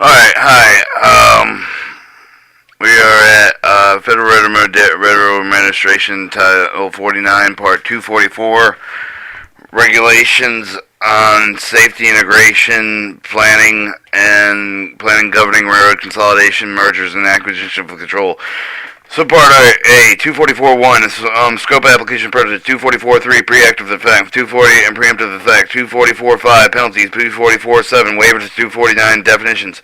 Alright, hi. We are at Federal Railroad Administration Title 49, Part 244, Regulations on Safety Integration, Planning, and Planning Governing Railroad Consolidation, Mergers, and Acquisition for Control. Subpart A, 244.1, scope application purpose, 244.3, preactive effect, 240 and preemptive effect, 244.5, penalties, 244.7, waivers, 249, definitions.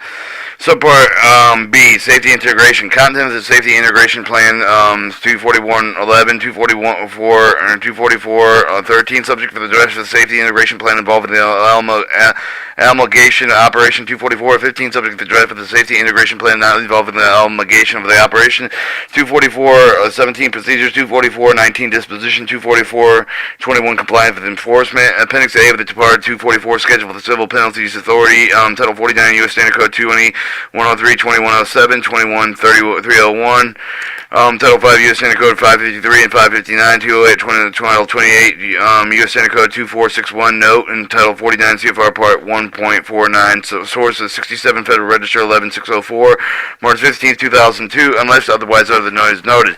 Subpart B, safety integration, content of the safety integration plan, 241.11, 241.4, and 244.13, subject for the direction of the safety integration plan involving the amalgamation operation, 244.15, subject to the draft of the safety integration plan not involving the amalgamation of the operation, 244.17 procedures, 244.19 disposition, 244.21 compliance with enforcement, Appendix A of the Part 244 schedule for the civil penalties authority, Title 49 U.S. Standard Code 20103, 2107, 21301, Title 5 U.S. Standard Code 553 and 559, 208, Title 28 U.S. Standard Code 2461 note, and Title 49 CFR Part 1.49, so source is 67 Federal Register 11604, March 15, 2002, unless otherwise other than noted.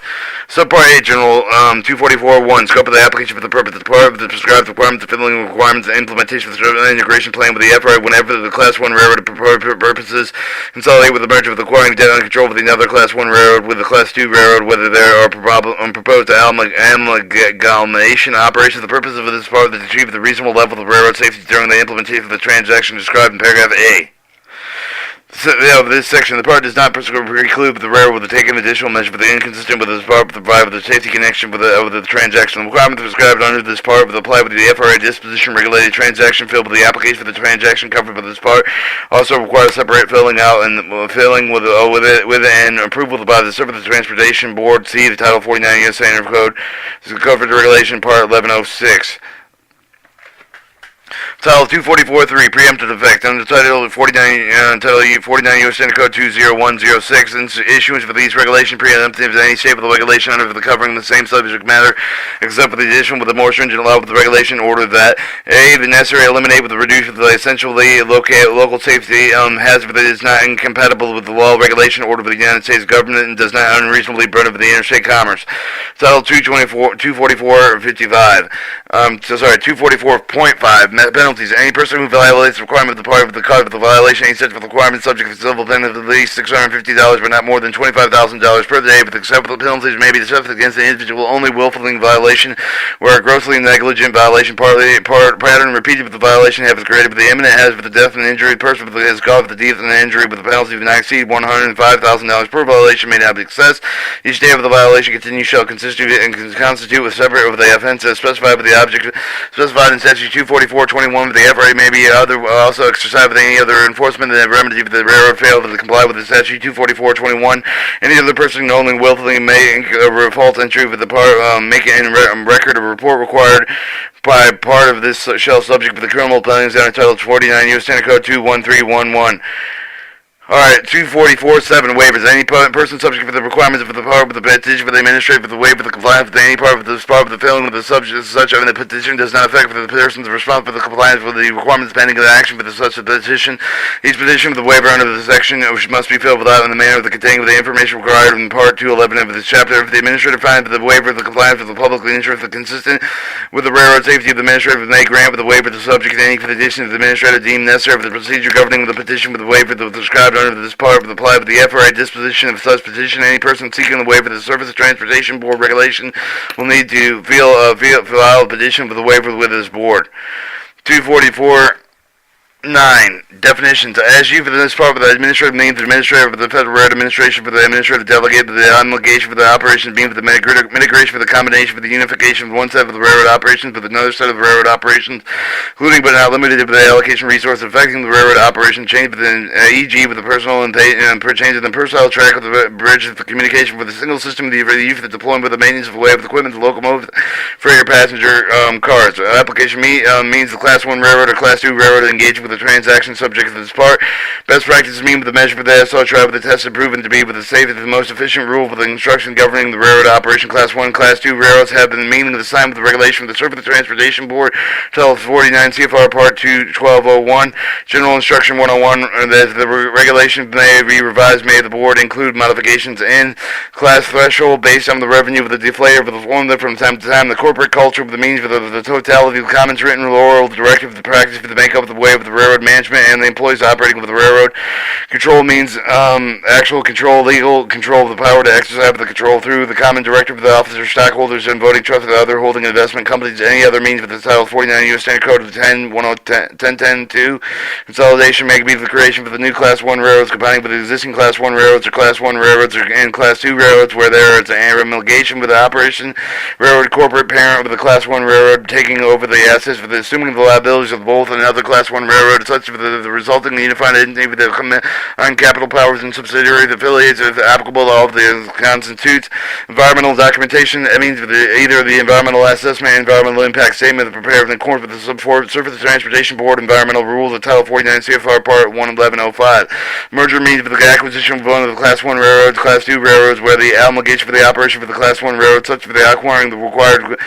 Subpart A, General 244.1, scope of the application for the purpose of the prescribed requirements, the filling requirements, and implementation of the integration plan with the FRA whenever the Class 1 railroad purposes consolidate with the merger with acquiring debt and control with another Class 1 railroad with the Class 2 railroad, whether there are proposed amalgamation operations. The purpose of this part is to achieve the reasonable level of railroad safety during the implementation of the transaction described in paragraph A. This section of the part does not preclude the railroad with taking additional measures for the inconsistent with this part provide with the safety connection with the transaction. The requirements prescribed under this part will apply with the FRA disposition regulated transaction filled with the application for the transaction covered by this part. Also requires separate filling out and filling with an approval by the Surface Transportation Board. See the Title 49 U.S. Standard Code covered regulation part 1106. Title 244.3, preemptive effect, under Title 49, Title 49 U.S. Standard Code 20106, issuance for these regulation preemptive to any state of the regulation under the covering the same subject matter, except for the addition with a more stringent law with the regulation order that A, the necessary eliminate with the reduce with the essentially local safety hazard that is not incompatible with the law regulation order of the United States government and does not unreasonably burden the interstate commerce. Title 244.55, 244.5, penalties. Any person who violates the requirement of the part of the code of the violation, any such requirement subject to civil penalty of at least $650 but not more than $25,000 per day, but acceptable penalties may be assessed against the individual only willfully violation where a grossly negligent violation pattern repeated with the violation has created with the imminent hazard with the death and injury person with the caused with the death and the injury with the penalty of not exceed $105,000 per violation may not be excess. Each day of the violation continues shall constitute with separate of the offense as specified with the object specified in statute 244.21 with the FRA may be also exercised with any other enforcement than remedy if the railroad failed to comply with the statute 244.21. Any other person knowingly willfully may false entry with the part making a record of report required by part of this shall subject to the criminal penalties under Title 49 U.S. Standard Code 21311. Alright, 244.7 waivers. Any person subject to the requirements of the part of the petition for the administrative of the waiver of the compliance with any part of this part of the failing of the subject such of the petition does not affect the persons responsible for the compliance with the requirements pending the action for the such a petition. Each petition for the waiver under this section which must be filled without in the manner of the containing of the information required in Part 211 of this chapter. If the administrative finds that the waiver of the compliance with the public interest is consistent with the railroad safety of the administrator may grant with the waiver of the subject any petition of the administrator deemed necessary for the procedure governing the petition with the waiver of the described under this part of the apply with the FRA disposition of such petition. Any person seeking the waiver of the Surface Transportation Board regulation will need to file a petition for the waiver with this board. 244.9 definitions. As you for this part of the administrative means the administrator of the Federal Railroad Administration for the administrative delegate for the amalgamation for the operation being for the mitigation for the combination for the unification of one set of the railroad operations with another set of the railroad operations, including but not limited to the allocation resource affecting the railroad operation, change within e.g. with the personal and change in the personnel track of the bridge for communication with the single system the use for the deployment with the maintenance of the way of the equipment, the locomotives, freighter passenger cars. Application means the Class 1 railroad or Class 2 railroad engaged with with the transaction subject to this part. Best practices mean with the measure for the SR tried with the test and proven to be with the safest and most efficient rule for the instruction governing the railroad operation. Class 1, Class 2 railroads have been the meaning of the sign with the regulation of the Surface Transportation Board, Title 49 CFR Part 2, 1201, General Instruction 101, that the regulation may be revised, may the board include modifications in class threshold based on the revenue of the deflator of the formula from time to time, the corporate culture of the means of the totality of the comments written oral directive of the practice for the makeup of the way of the railroad management and the employees operating with the railroad. Control means actual control, legal control of the power to exercise the control through the common directive of the officers, stockholders, and voting trust of the other holding investment companies, any other means with the Title 49 U.S. Standard Code of 10.10.2. Consolidation may be the creation for the new Class 1 railroads combining with the existing Class 1 railroads or Class 1 railroads and Class 2 railroads where there is an amalgamation with the operation railroad corporate parent of the Class 1 railroad taking over the assets for the assuming the liabilities of both and another Class 1 railroad, such for the resulting unified entity with the on capital powers and subsidiary affiliates if applicable to all of the constitutes. Environmental documentation, that means either the environmental assessment, environmental impact statement prepared in accordance with the Surface Transportation Board environmental rules of Title 49 CFR Part 11105. Merger means for the acquisition of one of the Class 1 railroads, Class 2 railroads, where the amalgamation for the operation for the Class 1 railroad, such for the acquiring the requiring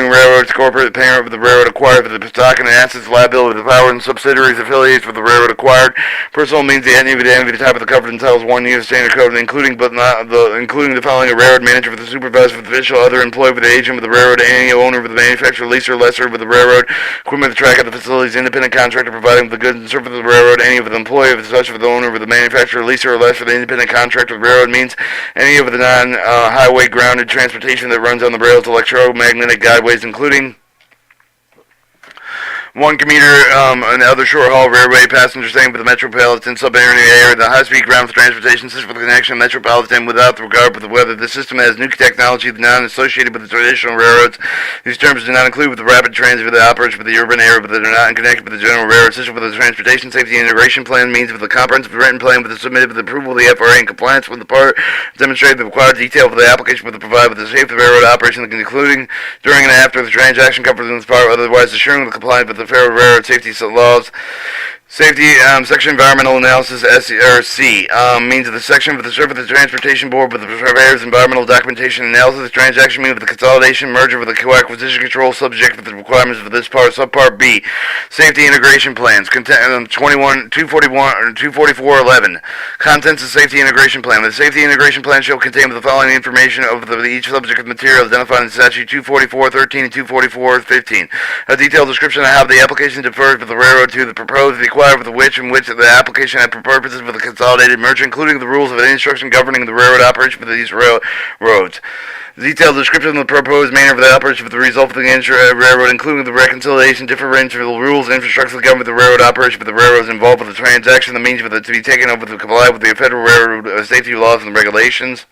railroads, corporate parent of the railroad acquired for the stock and assets, liability of the power and subsidiaries, affiliates for the railroad acquired. Personal means the entity of the type of the covered in Titles 1 U.S. Standard Code, including the following: a railroad manager for the supervisor for the official, other employee for the agent of the railroad, any owner of the manufacturer, leaser, lessor with the railroad, equipment, the track of the facilities, independent contractor providing the goods and service of the railroad, any of the employee of such for the owner of the manufacturer, leaser, or lessor, the independent contractor of the railroad means any of the non-highway grounded transportation that runs on the rails, electromagnetic guideways, including one commuter and other short-haul railway passengers staying with the metropolitan suburban area, the high-speed ground transportation system for the connection of metropolitan without regard for whether the system has new technology not associated with the traditional railroads. These terms do not include with the rapid transit of the operation for the urban area, but they are not connected with the general railroad system. For the transportation safety integration plan means with the comprehensive written plan with the submitted with the approval of the FRA in compliance with the part demonstrate the required detail for the application for the provide with the safety of the railroad operation, including during and after the transaction covered in this part, otherwise assuring the compliance with the Federal Railroad Safety Laws. Safety Section Environmental Analysis SRC means the section of the Surface Transportation Board with the prepares environmental documentation analysis. The transaction means with the consolidation merger with the co-acquisition control subject with the requirements for this part. Subpart B, Safety Integration Plans. 244.11. Contents of Safety Integration Plan. The Safety Integration Plan shall contain the following information of each subject of material identified in Statute 244.13 and 244.15. A detailed description of how the application differs with the railroad to the proposed required with which the application had for purposes of the consolidated merger, including the rules of the instruction governing the railroad operation for these railroads. Detailed description of the proposed manner of the operation for the result of the railroad, including the reconciliation, differential rules, and infrastructure that govern the railroad operation for the railroads involved with the transaction, the means for it to be taken over to comply with the federal railroad safety laws and regulations.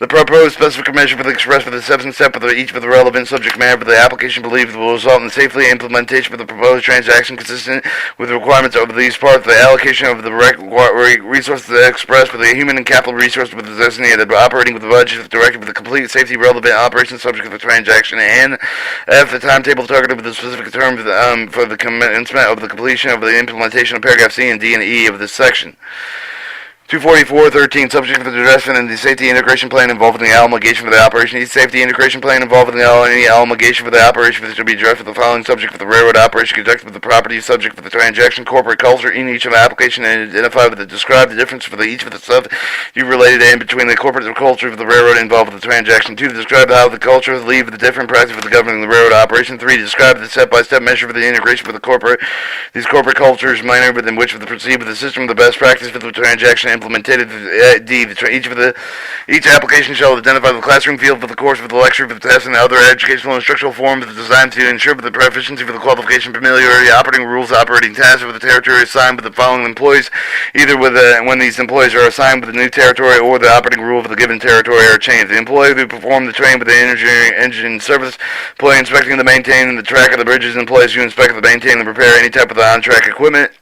The proposed specific measure for the express for the seventh step of each of the relevant subject matter for the application believed will result in the safely implementation of the proposed transaction consistent with the requirements of these parts. The allocation of the resources expressed for the human and capital resources with the designated operating with the budget directed with the complete safety relevant operations subject to the transaction, and F, the timetable targeted with the specific term for the commencement of the completion of the implementation of paragraph C and D and E of this section. 244.13, subject to the addressment and the safety integration plan involving the amalgamation for the operation. Each safety integration plan involving any amalgamation for the operation should be addressed with the following subject for the railroad operation conducted with the property subject for the transaction, corporate culture in each of the application, and identify with the describe the difference for each of the sub you related in between the corporate culture of the railroad involved with the transaction. 2, to describe how the culture leave the different practice for the governing the railroad operation. 3, to describe the step-by-step measure for the integration for the these corporate cultures minor within which the proceed with the system of the best practice for the transaction implemented. D, each application shall identify the classroom field for the course for the lecture for the test and the other educational instructional forms designed to ensure the proficiency for the qualification, familiarity, operating rules, operating tasks for the territory assigned with the following employees, either when these employees are assigned with the new territory or the operating rule for the given territory are changed. The employee who perform the training with the engine service, employee inspecting the maintaining the track of the bridges, employees who inspect the maintain and repair any type of the on-track equipment.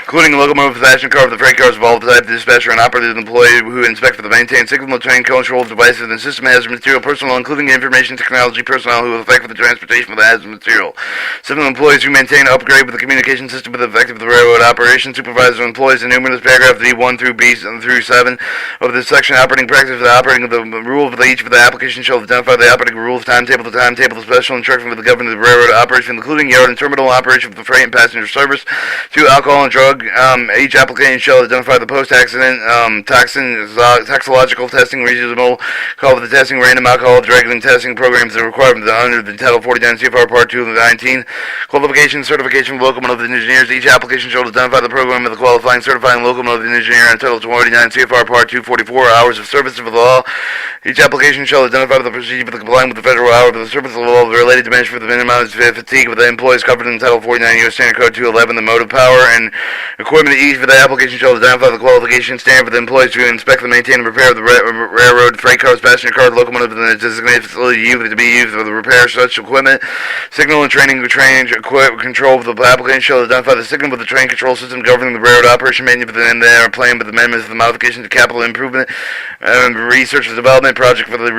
including the locomotive, the passenger car, of the freight cars involved, the type, the dispatcher, and operative employee who inspect for the maintain signal, train control devices, and system hazard material personnel, including information technology personnel who will affect for the transportation of the hazard material. Civil employees who maintain and upgrade with the communication system with the effect of the railroad operation. Supervisor employees in numerous paragraph D1 through B through 7 of this section. Operating practice for the operating of the rule of each of the application shall identify the operating rules, timetable, the special instruction for the government of the railroad operation, including yard and terminal operation for the freight and passenger service. 2. Alcohol and drug. Each application shall identify the post-accident toxicological testing reasonable call for the testing random alcohol drinking testing programs that are required under the Title 49 CFR Part 2 of 19. Qualification certification of locomotive engineers. Each application shall identify the program of the qualifying certifying locomotive engineer on Title 49 CFR Part 244. Hours of service of the law. Each application shall identify the procedure for the complying with the federal hour of the service of the law related to measure for the minimum amount of fatigue with the employees covered in Title 49 U.S. Standard Code 211. The motive power and equipment. Each for the application shall identify the qualification standard for the employees to inspect and maintain and repair of the railroad, freight cars, passenger cars, locomotive, and the designated facility to be used for the repair of such equipment. Signal and training control of the application shall identify the signal with the train control system governing the railroad operation manual and their plan with amendments of the modification to capital improvement and research and development project for the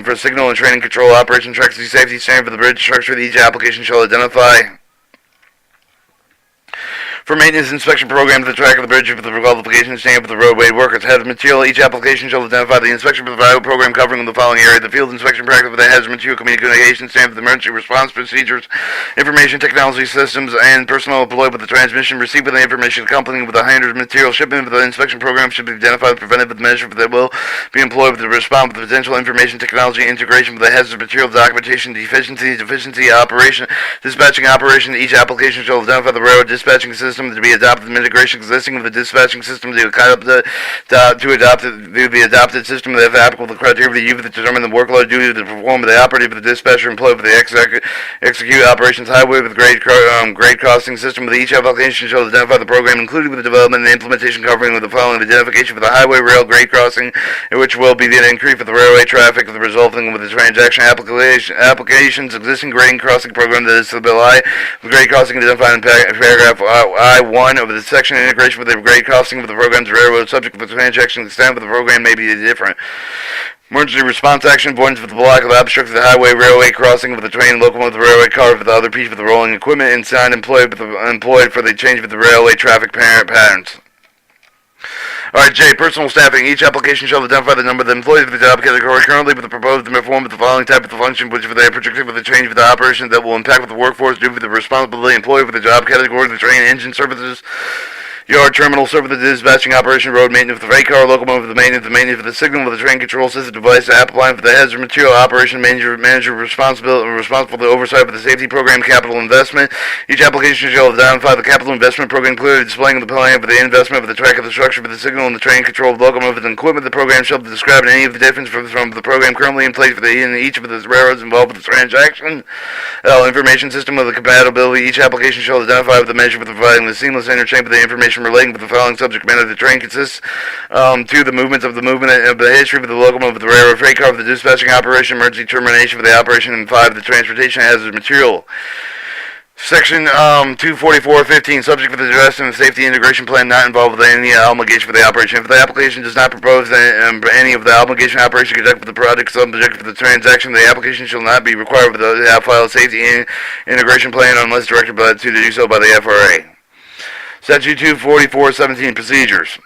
for signal and training control operation track safety standard for the bridge structure. Each application shall identify for maintenance inspection program for the track of the bridge for the qualification standard for the roadway workers. Hazard material. Each application shall identify the inspection for the program covering the following area: the field inspection practice for the hazard material communication standard for the emergency response procedures, information technology systems, and personnel employed with the transmission, receipt of the information accompanying with the hazard material shipment for the inspection program should be identified preventive measure that will be employed with the response with the potential information technology integration with the hazard material documentation, deficiency operation, dispatching operation. Each application shall identify the railroad dispatching system to be adopted, the integration existing with the dispatching system to adopt the adopted system that applicable the criteria for the use to determine the workload due to the perform of the operative of the dispatcher employed for the execute operations highway with grade crossing system. With each application shall identify the program included with the development and implementation covering with the following identification for the highway rail grade crossing, in which will be the increase for the railway traffic of the resulting with the transaction applications existing grading crossing program that is to the grade crossing identified in paragraph I1 of the section. Integration with the grade costing of the program's railroad subject to the transaction extent of the program may be different. Emergency response action, avoidance of the block of obstructed the highway, railway crossing with the train, locomotive, railway car for the other piece of the rolling equipment, and sign employed for the change of the railway traffic patterns. Alright, J. Personal staffing. Each application shall identify the number of the employees of the job category currently with the proposed to perform with the following type of the function, which for the projected with the change of the operation that will impact with the workforce due to the responsibility employed for the job category, the train, engine services, yard, terminal, server, the dispatching operation, road maintenance, the freight car, locomotive, the maintenance for the signal, with the train control system device, applying for the hazard material operation, manager responsible for the oversight for the safety program, capital investment. Each application shall identify the capital investment program clearly displaying the plan for the investment of the track of the structure for the signal and the train control of locomotive and equipment. The program shall describe any of the difference from the program currently in place for in each of the railroads involved with the transaction. Information system of the compatibility. Each application shall identify with the measure for providing the seamless interchange of the information relating to the following subject matter. The train consists to the movement of the history of the locomotive of the railroad, freight car for the dispatching operation, emergency termination for the operation, and 5. The transportation hazard material. Section 244.15, subject for the address and the safety integration plan not involved with any obligation for the operation. If the application does not propose any of the obligation operation conducted for the project subject for the transaction, the application shall not be required to file a safety integration plan unless directed to do so by the FRA. Statute 244.17, procedures.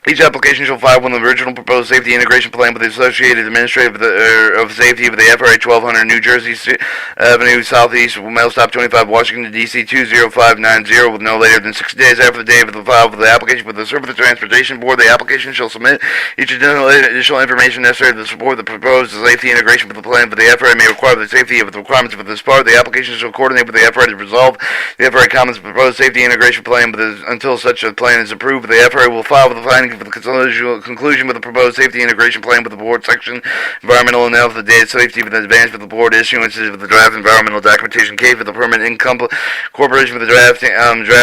Each application shall file one of the original proposed safety integration plan with the Associated Administrative of Safety of the FRA 1200 New Jersey Avenue Southeast, mail stop 25 Washington DC 20590 with no later than 60 days after the date of the file for the application with the Surface Transportation Board. The application shall submit each additional information necessary to support the proposed safety integration for the plan, but the FRA may require the safety of the requirements for this part. The application shall coordinate with the FRA to resolve the FRA comments proposed safety integration plan until such a plan is approved. The FRA will file with the findings make for the conclusion with the proposed safety integration plan with the board section, environmental and health, the data safety with the advance with the board issuances with the draft environmental documentation, K for the permanent incorporation with the draft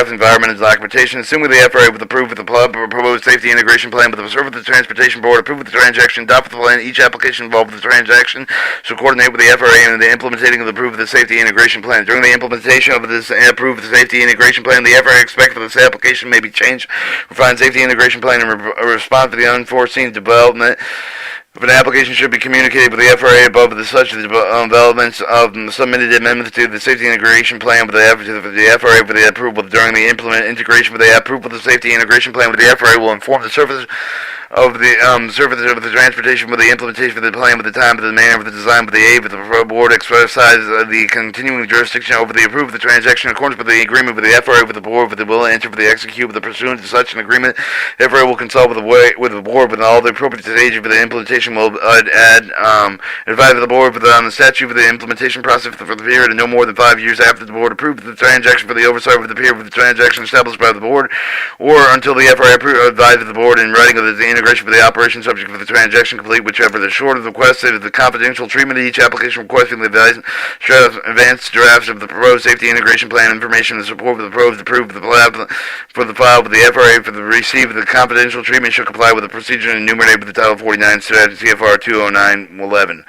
environmental documentation, assuming the FRA with approved with the proposed safety integration plan with the serve with the transportation board, approved with the transaction, adopt with the plan, each application involved with the transaction should coordinate with the FRA and the implementing of the approved the safety integration plan. During the implementation of this approved safety integration plan, the FRA expects that this application may be changed, refined safety integration plan, and respond to the unforeseen development. If an application should be communicated with the FRA above the such developments of submitted amendments to the safety integration plan with the FRA for the approval during the integration with the approval of the safety integration plan with the FRA will inform the surface of the transportation with the implementation of the plan with the time of the manner of the design with the aid with the board exercise the continuing jurisdiction over the approval of the transaction in accordance with the agreement with the FRA with the board with the will enter for the execute with the pursuant to such an agreement. The FRA will consult with the board with all the appropriate stages for the implementation will advise the board on the statute for the implementation process for the period of no more than 5 years after the board approved the transaction for the oversight of the period of the transaction established by the board or until the FRA advises the board in writing of the integration for the operation subject for the transaction complete, whichever the short of the request is the confidential treatment of each application requesting the advanced drafts of the proposed safety integration plan information and support for the proposed approved the plan for the file with the FRA for the receive of the confidential treatment shall comply with the procedure enumerated with the Title 49 CFR 209-11.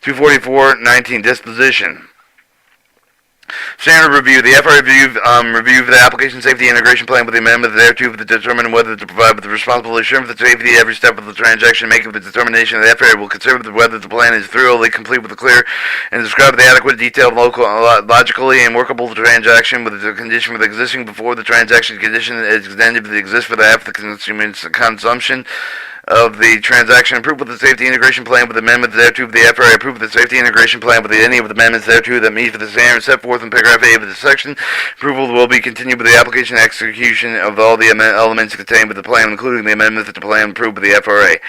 244-19 disposition. Standard review. The FRA review the application safety integration plan with the amendment thereto to determine whether to provide with the responsible assurance of the safety every step of the transaction, making the determination the FRA will consider whether the plan is thoroughly complete with the clear and describe the adequate, detailed, logically and workable transaction with the condition with existing before the transaction condition is extended to exist for the after the consumption of the transaction, approved with the safety integration plan with amendments thereto. The FRA approved the safety integration plan with any of the amendments thereto that meet for the standards set forth in paragraph A of the section. Approval will be continued with the application and execution of all the elements contained with the plan, including the amendments to the plan approved by the FRA.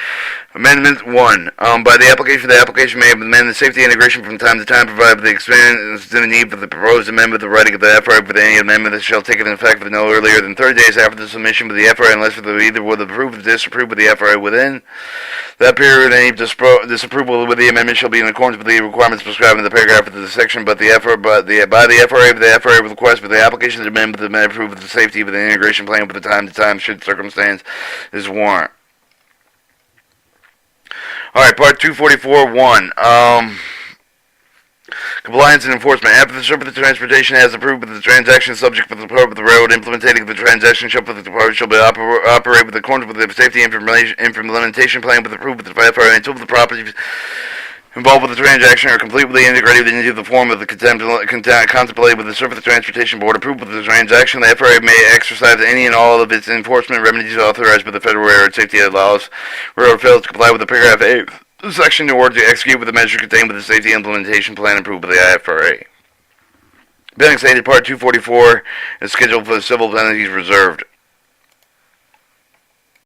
Amendment 1. By the application may amend the safety integration from time to time, provided with the experience and the need for the proposed amendment, the writing of the FRA with any amendment that shall take effect for no earlier than 30 days after the submission with the FRA, unless either will approve or disapprove with the FRA within that period. Any disapproval with the amendment shall be in accordance with the requirements prescribed in the paragraph of the section, but the FRA by the FRA request for the application to amend the approved with the safety of the integration plan with the time to time should circumstance is warrant. Alright, part 244-1. Compliance and enforcement. After the Surface Transportation has approved with the transaction subject for the part of the railroad implementing the transaction shall be operate with accordance with the safety implementation plan with approved with the FRA until the properties involved with the transaction are completely integrated into the form of the contemplated with the Surface Transportation Board approved with the transaction. The FRA may exercise any and all of its enforcement remedies authorized by the Federal Railroad Safety Laws. Railroad fails to comply with the paragraph 8 the section in order to execute with the measure contained with the safety implementation plan approved by the IFRA. Being stated, Part 244 is scheduled for the civil penalties reserved.